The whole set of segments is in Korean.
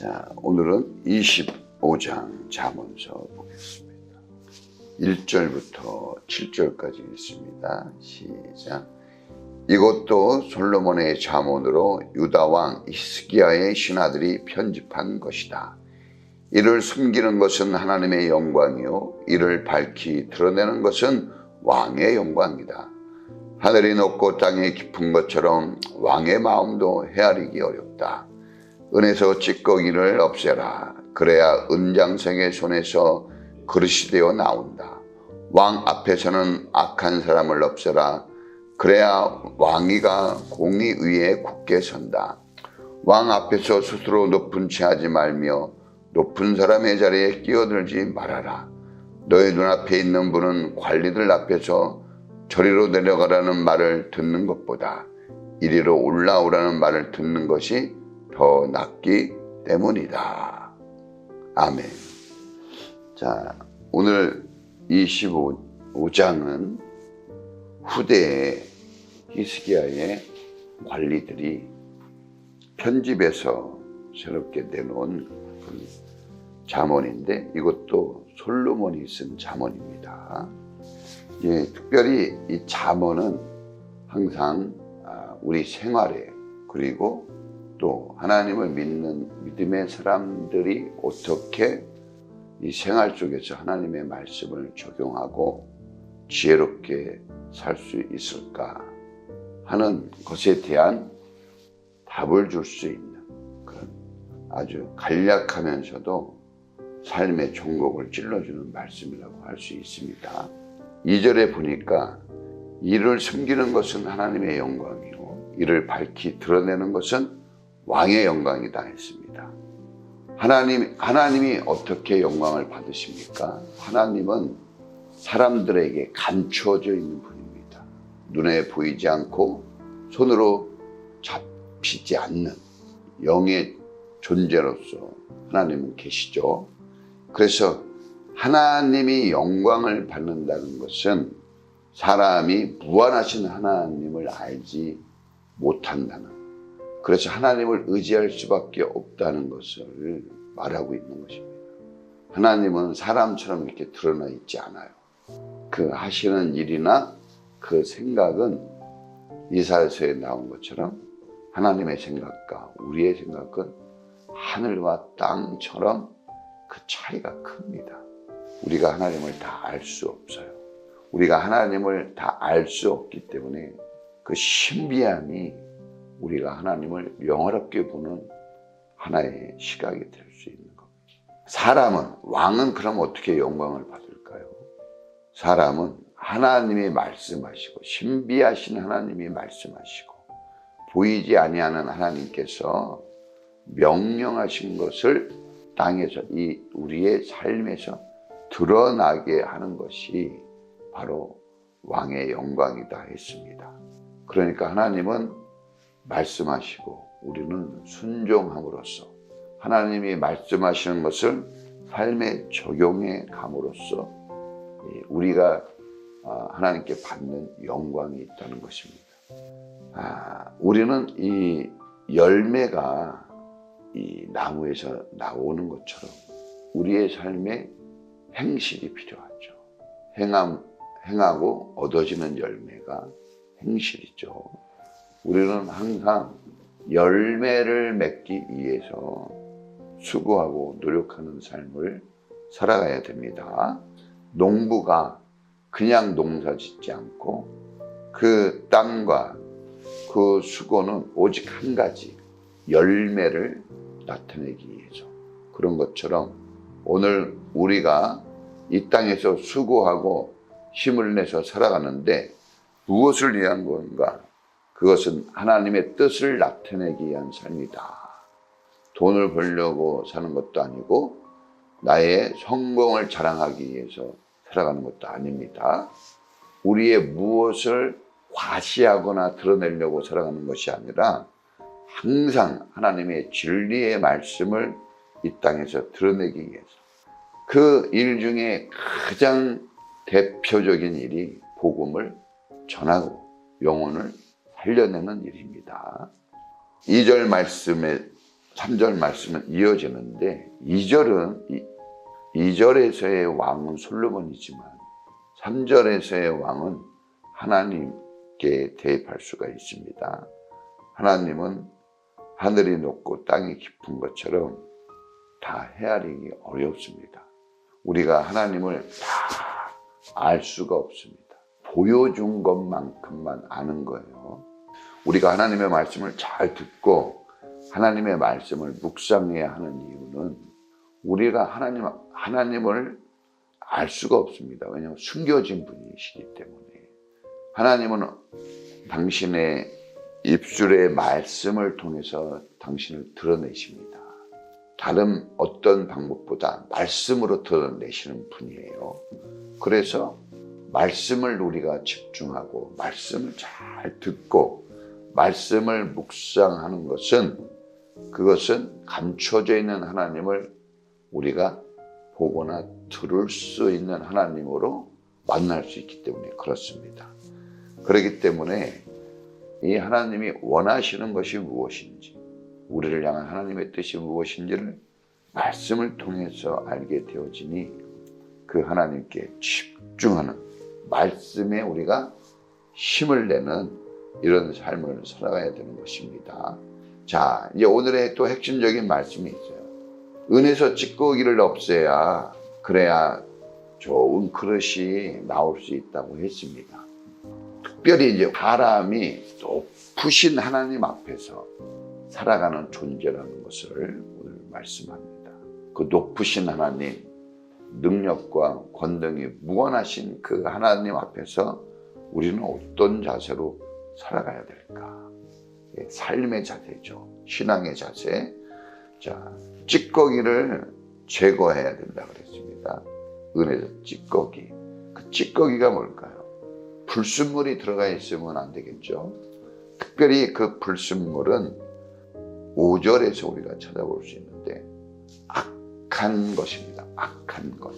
자, 오늘은 25장 잠언서 보겠습니다. 1절부터 7절까지 있습니다. 시작. 이것도 솔로몬의 잠언으로 유다 왕 히스기야의 신하들이 편집한 것이다. 이를 숨기는 것은 하나님의 영광이요 이를 밝히 드러내는 것은 왕의 영광이다. 하늘이 높고 땅이 깊은 것처럼 왕의 마음도 헤아리기 어렵다. 은에서 찌꺼기를 없애라. 그래야 은장생의 손에서 그릇이 되어 나온다. 왕 앞에서는 악한 사람을 없애라. 그래야 왕위가 공의 위에 굳게 선다. 왕 앞에서 스스로 높은 채 하지 말며 높은 사람의 자리에 끼어들지 말아라. 너의 눈앞에 있는 분은 관리들 앞에서 저리로 내려가라는 말을 듣는 것보다 이리로 올라오라는 말을 듣는 것이 더 낫기 때문이다. 아멘. 자, 오늘 25장은 후대의 히스기야의 관리들이 편집해서 새롭게 내놓은 잠언인데 이것도 솔로몬이 쓴 잠언입니다. 특별히 이 잠언은 항상 우리 생활에 그리고 또 하나님을 믿는 믿음의 사람들이 어떻게 이 생활 속에서 하나님의 말씀을 적용하고 지혜롭게 살 수 있을까 하는 것에 대한 답을 줄 수 있는 그런 아주 간략하면서도 삶의 종곡을 찔러주는 말씀이라고 할 수 있습니다. 2절에 보니까 이를 숨기는 것은 하나님의 영광이요 이를 밝히 드러내는 것은 왕의 영광이다 했습니다. 하나님이 어떻게 영광을 받으십니까? 하나님은 사람들에게 감추어져 있는 분입니다. 눈에 보이지 않고 손으로 잡히지 않는 영의 존재로서 하나님은 계시죠. 그래서 하나님이 영광을 받는다는 것은 사람이 무한하신 하나님을 알지 못한다는, 그래서 하나님을 의지할 수밖에 없다는 것을 말하고 있는 것입니다. 하나님은 사람처럼 이렇게 드러나 있지 않아요. 그 하시는 일이나 그 생각은 이사야서에 나온 것처럼 하나님의 생각과 우리의 생각은 하늘과 땅처럼 그 차이가 큽니다. 우리가 하나님을 다 알 수 없어요. 우리가 하나님을 다 알 수 없기 때문에 그 신비함이 우리가 하나님을 영화롭게 보는 하나의 시각이 될 수 있는 겁니다. 왕은 그럼 어떻게 영광을 받을까요? 사람은 하나님이 말씀하시고 신비하신 하나님이 말씀하시고 보이지 아니하는 하나님께서 명령하신 것을 땅에서 이 우리의 삶에서 드러나게 하는 것이 바로 왕의 영광이다 했습니다. 그러니까 하나님은 말씀하시고 우리는 순종함으로써 하나님이 말씀하시는 것을 삶에 적용해 감으로써 우리가 하나님께 받는 영광이 있다는 것입니다. 우리는 이 열매가 이 나무에서 나오는 것처럼 우리의 삶에 행실이 필요하죠. 행하고 얻어지는 열매가 행실이죠. 우리는 항상 열매를 맺기 위해서 수고하고 노력하는 삶을 살아가야 됩니다. 농부가 그냥 농사 짓지 않고 그 땀과 그 수고는 오직 한 가지, 열매를 나타내기 위해서. 그런 것처럼 오늘 우리가 이 땅에서 수고하고 힘을 내서 살아가는데 무엇을 위한 건가? 그것은 하나님의 뜻을 나타내기 위한 삶이다. 돈을 벌려고 사는 것도 아니고 나의 성공을 자랑하기 위해서 살아가는 것도 아닙니다. 우리의 무엇을 과시하거나 드러내려고 살아가는 것이 아니라 항상 하나님의 진리의 말씀을 이 땅에서 드러내기 위해서. 그 일 중에 가장 대표적인 일이 복음을 전하고 영혼을 살려내는 일입니다. 2절 말씀에 3절 말씀은 이어지는데 2절에서의 왕은 솔로몬이지만 3절에서의 왕은 하나님께 대입할 수가 있습니다. 하나님은 하늘이 높고 땅이 깊은 것처럼 다 헤아리기 어렵습니다. 우리가 하나님을 다 알 수가 없습니다. 보여준 것만큼만 아는 거예요. 우리가 하나님의 말씀을 잘 듣고 하나님의 말씀을 묵상해야 하는 이유는 우리가 하나님을 알 수가 없습니다. 왜냐하면 숨겨진 분이시기 때문에. 하나님은 당신의 입술의 말씀을 통해서 당신을 드러내십니다. 다른 어떤 방법보다 말씀으로 드러내시는 분이에요. 그래서 말씀을 우리가 집중하고 말씀을 잘 듣고 말씀을 묵상하는 그것은 감춰져 있는 하나님을 우리가 보거나 들을 수 있는 하나님으로 만날 수 있기 때문에 그렇습니다. 그렇기 때문에 이 하나님이 원하시는 것이 무엇인지, 우리를 향한 하나님의 뜻이 무엇인지를 말씀을 통해서 알게 되어지니 그 하나님께 집중하는 말씀에 우리가 힘을 내는 이런 삶을 살아가야 되는 것입니다. 자, 이제 오늘의 또 핵심적인 말씀이 있어요. 은에서 찌꺼기를 없애야 그래야 좋은 그릇이 나올 수 있다고 했습니다. 특별히 이제 사람이 높으신 하나님 앞에서 살아가는 존재라는 것을 오늘 말씀합니다. 그 높으신 하나님, 능력과 권능이 무한하신 그 하나님 앞에서 우리는 어떤 자세로 살아가야 될까? 삶의 자세죠. 신앙의 자세. 자, 찌꺼기를 제거해야 된다 그랬습니다. 은에서 찌꺼기. 그 찌꺼기가 뭘까요? 불순물이 들어가 있으면 안 되겠죠. 특별히 그 불순물은 5절에서 우리가 찾아볼 수 있는데 악한 것입니다. 악한 것.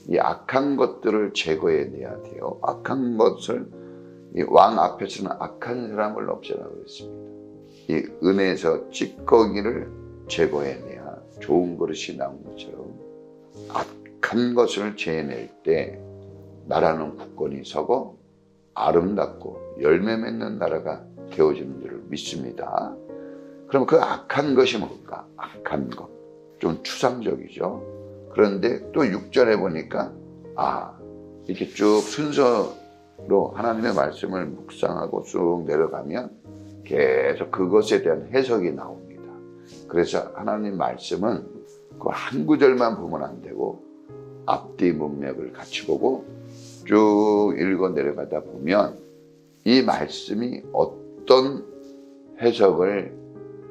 이 악한 것들을 제거해내야 돼요. 악한 것을 이 왕 앞에서는 악한 사람을 없애라고 그랬습니다. 이 은에서 찌꺼기를 제거해내야 좋은 그릇이 나온 것처럼 악한 것을 제해낼 때 나라는 굳건히 서고 아름답고 열매 맺는 나라가 되어지는 줄을 믿습니다. 그럼 그 악한 것이 뭘까? 악한 것. 좀 추상적이죠. 그런데 또 6절에 보니까 이렇게 쭉 순서로 하나님의 말씀을 묵상하고 쭉 내려가면 계속 그것에 대한 해석이 나옵니다. 그래서 하나님 말씀은 그 한 구절만 보면 안 되고 앞뒤 문맥을 같이 보고 쭉 읽어 내려가다 보면 이 말씀이 어떤 해석을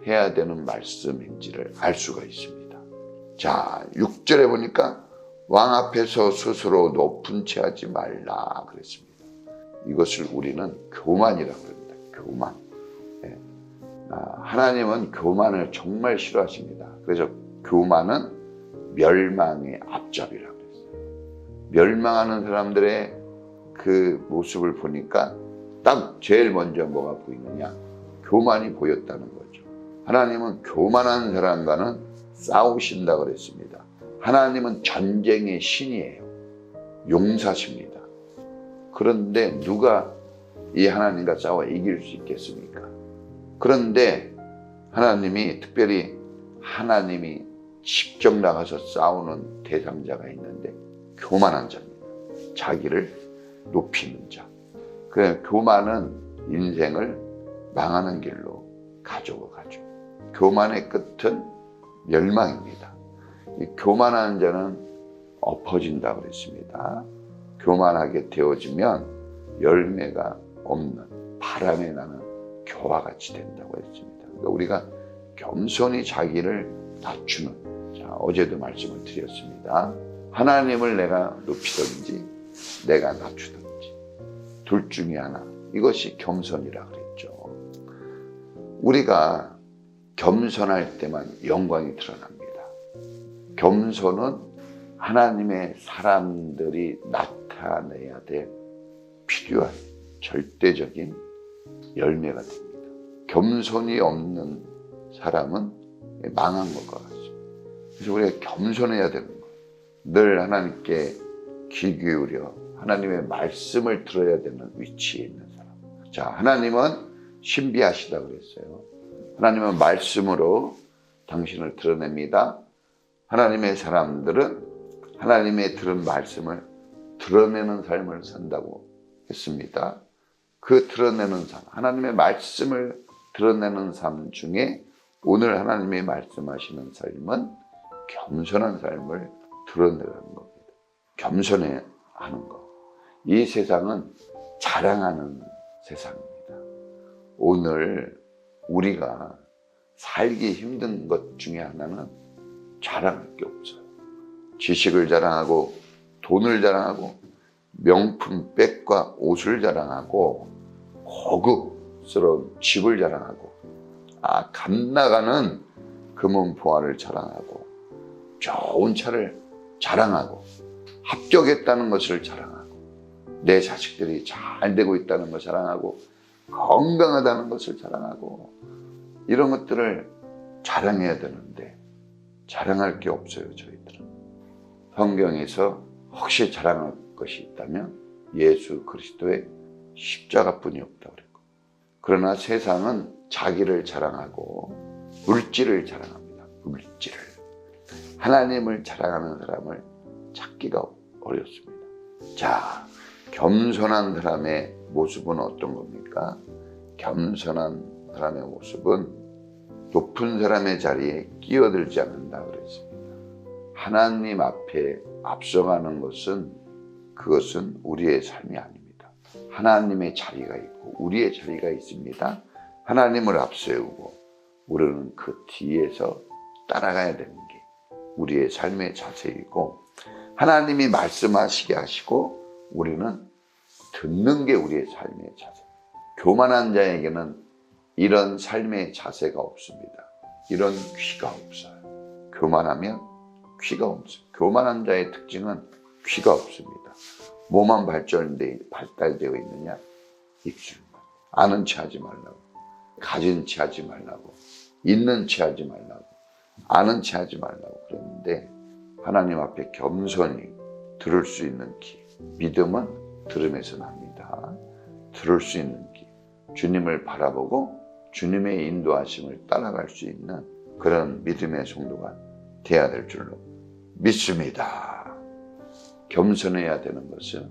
해야 되는 말씀인지를 알 수가 있습니다. 자, 6절에 보니까 왕 앞에서 스스로 높은 채 하지 말라 그랬습니다. 이것을 우리는 교만이라고 합니다. 교만. 하나님은 교만을 정말 싫어하십니다. 그래서 교만은 멸망의 앞잡이라고 했어요. 멸망하는 사람들의 그 모습을 보니까 딱 제일 먼저 뭐가 보이느냐? 교만이 보였다는 거죠. 하나님은 교만한 사람과는 싸우신다 그랬습니다. 하나님은 전쟁의 신이에요. 용사십니다. 그런데 누가 이 하나님과 싸워 이길 수 있겠습니까? 그런데 하나님이 특별히 하나님이 직접 나가서 싸우는 대상자가 있는데 교만한 자입니다. 자기를 높이는 자. 그 교만은 인생을 망하는 길로 가져고 가죠. 교만의 끝은 멸망입니다. 이 교만한 자는 엎어진다고 그랬습니다. 교만하게 되어지면 열매가 없는 바람에 나는 겨와 같이 된다고 했습니다. 그러니까 우리가 겸손히 자기를 낮추는, 자, 어제도 말씀을 드렸습니다. 하나님을 내가 높이든지 내가 낮추든지 둘 중에 하나, 이것이 겸손이라 그랬죠. 우리가 겸손할 때만 영광이 드러납니다. 겸손은 하나님의 사람들이 나타내야 될 필요한 절대적인 열매가 됩니다. 겸손이 없는 사람은 망한 것과 같습니다. 그래서 우리가 겸손해야 되는 거예요. 늘 하나님께 귀 기울여 하나님의 말씀을 들어야 되는 위치에 있는 사람. 자, 하나님은 신비하시다 그랬어요. 하나님은 말씀으로 당신을 드러냅니다. 하나님의 사람들은 하나님의 들은 말씀을 드러내는 삶을 산다고 했습니다. 그 드러내는 삶, 하나님의 말씀을 드러내는 삶 중에 오늘 하나님이 말씀하시는 삶은 겸손한 삶을 드러내는 겁니다. 겸손해 하는 것. 이 세상은 자랑하는 세상입니다. 오늘 우리가 살기 힘든 것 중에 하나는 자랑할 게 없어요. 지식을 자랑하고 돈을 자랑하고 명품 백과 옷을 자랑하고 고급스러운 집을 자랑하고 갓나가는 금은 보화를 자랑하고 좋은 차를 자랑하고 합격했다는 것을 자랑하고 내 자식들이 잘 되고 있다는 것을 자랑하고 건강하다는 것을 자랑하고 이런 것들을 자랑해야 되는데 자랑할 게 없어요. 저희들은 성경에서 혹시 자랑할 것이 있다면 예수 그리스도의 십자가뿐이 없다고 그랬고, 그러나 세상은 자기를 자랑하고 물질을 자랑합니다. 물질을. 하나님을 자랑하는 사람을 찾기가 어렵습니다. 자, 겸손한 사람의 모습은 어떤 겁니까? 겸손한 사람의 모습은 높은 사람의 자리에 끼어들지 않는다 그랬습니다. 하나님 앞에 앞서가는 그것은 우리의 삶이 아닙니다. 하나님의 자리가 있고 우리의 자리가 있습니다. 하나님을 앞세우고 우리는 그 뒤에서 따라가야 되는 게 우리의 삶의 자세이고, 하나님이 말씀하시게 하시고 우리는 듣는 게 우리의 삶의 자세. 교만한 자에게는 이런 삶의 자세가 없습니다. 이런 귀가 없어요. 교만하면 귀가 없어요. 교만한 자의 특징은 귀가 없습니다. 뭐만 발달되어 있느냐? 입술만. 아는 체 하지 말라고, 가진 체 하지 말라고, 있는 체 하지 말라고, 아는 체 하지 말라고 그랬는데, 하나님 앞에 겸손히 들을 수 있는 귀. 믿음은 들음에서 납니다. 들을 수 있는 귀. 주님을 바라보고 주님의 인도하심을 따라갈 수 있는 그런 믿음의 성도가 되어야 될 줄로 믿습니다. 겸손해야 되는 것은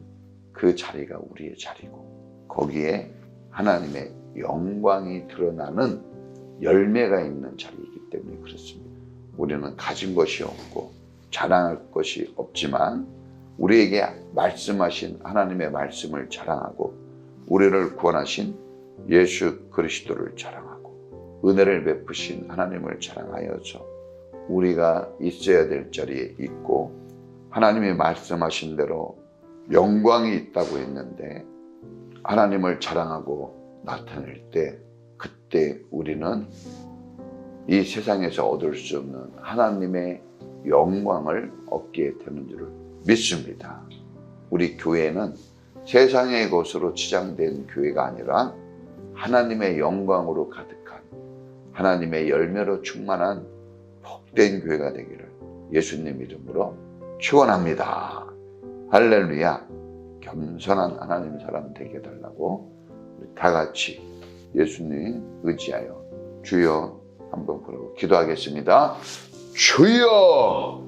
그 자리가 우리의 자리고, 거기에 하나님의 영광이 드러나는 열매가 있는 자리이기 때문에 그렇습니다. 우리는 가진 것이 없고 자랑할 것이 없지만 우리에게 말씀하신 하나님의 말씀을 자랑하고 우리를 구원하신 예수 그리스도를 자랑하고 은혜를 베푸신 하나님을 자랑하여서 우리가 있어야 될 자리에 있고, 하나님이 말씀하신 대로 영광이 있다고 했는데 하나님을 자랑하고 나타낼 때, 그때 우리는 이 세상에서 얻을 수 없는 하나님의 영광을 얻게 되는 줄을 믿습니다. 우리 교회는 세상의 것으로 치장된 교회가 아니라 하나님의 영광으로 가득한 하나님의 열매로 충만한 복된 교회가 되기를 예수님 이름으로 축원합니다. 할렐루야. 겸손한 하나님 사람 되게 해달라고 우리 다 같이 예수님 의지하여 주여 한번 부르고 기도하겠습니다. 주여!